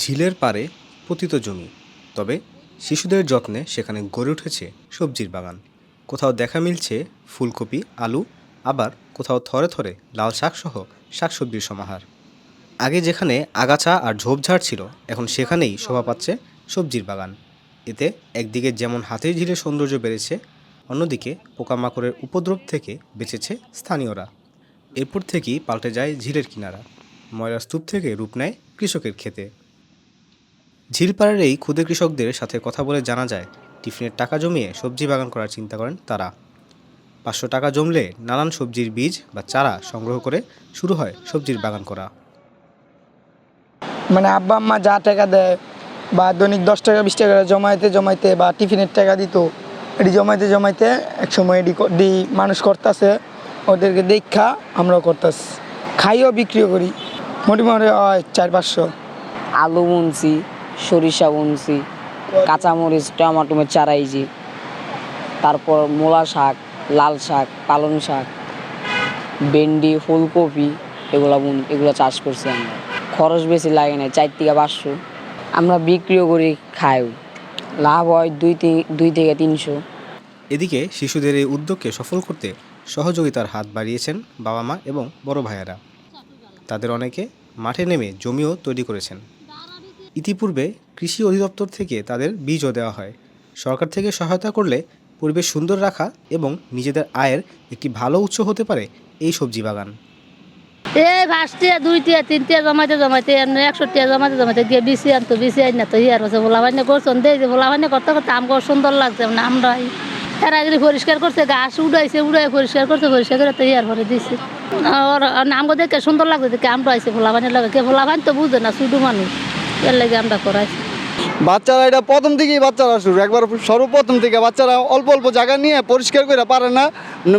ঝিলের পাড়ে পতিত জমি, তবে শিশুদের যত্নে সেখানে গড়ে উঠেছে সবজির বাগান। কোথাও দেখা মিলছে ফুলকপি, আলু, আবার কোথাও থরে থরে লাল শাকসহ শাকসবজির সমাহার। আগে যেখানে আগাছা আর ঝোপঝাড় ছিল, এখন সেখানেই শোভা পাচ্ছে সবজির বাগান। এতে একদিকে যেমন হাতির ঝিলের সৌন্দর্য বেড়েছে, অন্যদিকে পোকামাকড়ের উপদ্রব থেকে বেঁচেছে স্থানীয়রা। এরপর থেকেই পাল্টে যায় ঝিলের কিনারা, ময়লার স্তূপ থেকে রূপ নেয় কৃষকের ক্ষেতে। ঝিলপাড়ের এই ক্ষুদে কৃষকদের সাথে কথা বলে জানা যায়, টিফিনের টাকা জমিয়ে সবজি বাগান করার চিন্তা করেন তারা। 500 টাকা জমলে নানান সবজির বীজ বা চারা সংগ্রহ করে শুরু হয় সবজির বাগান করা। মানে আব্বা আম্মা যা টাকা দেয় বা দৈনিক 10 টাকা 20 টাকা জমাইতে জমাইতে বা টিফিনের টাকা দিত, এটি জমাইতে জমাইতে একসময় এটি মানুষ করতেছে, ওদেরকে দেখা আমরাও করতেছি, খাইও বিক্রিও করি। মোটামুটি হয় 400-500। আলু বুনছি, সরিষা বুনছি, কাঁচামরিচ টমাটোমের চারাইছি, তারপর মূলা শাক, লাল শাক, পালং শাক, ভেন্ডি, ফুলকপি এগুলো চাষ করছি আমরা। খরচ বেশি লাগে না, 4 থেকে 500। আমরা বিক্রিও করি, খাইও, লাভ হয় 2 থেকে 300। এদিকে শিশুদের এই উদ্যোগকে সফল করতে সহযোগিতার হাত বাড়িয়েছেন বাবা মা এবং বড় ভাইয়েরা। তাদের অনেকে মাঠে নেমে জমিও তৈরি করেছেন। ইতিপূর্বে কৃষি অধিদপ্তর থেকে তাদের বীজও দেওয়া হয়। সরকার থেকে সহায়তা করলে পরিবেশ সুন্দর রাখা এবং নিজেদের আয়ের একটি ভালো উৎস হতে পারে এই সবজি বাগান। এই 5 টাকা 2 টাকা 3 টাকা জমাইতে জমাইতে 100 টাকা জমাইতে জমাইতে গিয়ে বিসি আনতো, বিসি আন না তো ইয়ার হচ্ছে ভোলাবান্য করছেন দেয় যে ভোলাবান্য করতে করতে আমগো সুন্দর লাগছে। মানে আমরা এরা যদি পরিষ্কার করছে, ঘাস উড়াই পরিষ্কার করছে, পরিষ্কার করে তো ইয়ার ভরে দিচ্ছে। আর আমগো দেখে সুন্দর লাগছে, দেখে আমরা আইসি ভোলাবান্য লাগে, কে ভোলাবান্য তো বুঝে না, শুধু মানুষ, এর লাগে আমরা করাইছি। বাচ্চারা এটা প্রথম থেকেই বাচ্চারা শুরু, একবার সর্বপ্রথম থেকে বাচ্চারা অল্প অল্প জায়গা নিয়ে পরিষ্কার করে পারে না,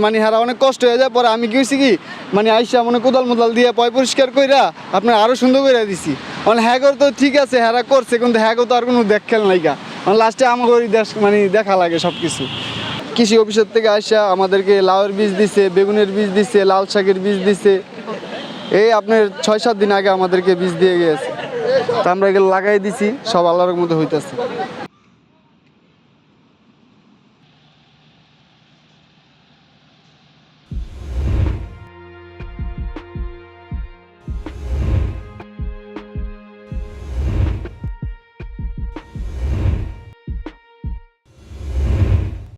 মানে হারা অনেক কষ্ট হয়ে যায়। পরে আমি গেছি কি মানে আইসা মানে কোদাল মোদাল দিয়ে পরিষ্কার কইরা আপনার আরও সুন্দর করে দিছি। মানে হ্যাগর তো ঠিক আছে, হ্যারা করছে, কিন্তু হ্যাগর তো আর কোনো দেখেল নাইকা, মানে লাস্টে আমাকে ওই মানে দেখা লাগে সব কিছু। কৃষি অফিসের থেকে আইসা আমাদেরকে লাউয়ের বীজ দিছে, বেগুনের বীজ দিছে, লাল শাকের বীজ দিছে। এই আপনার 6-7 দিন আগে আমাদেরকে বীজ দিয়ে গিয়েছে, তা আমরা এগুলো লাগাই দিছি, সব আল্লাহর মধ্যে হইতেছে।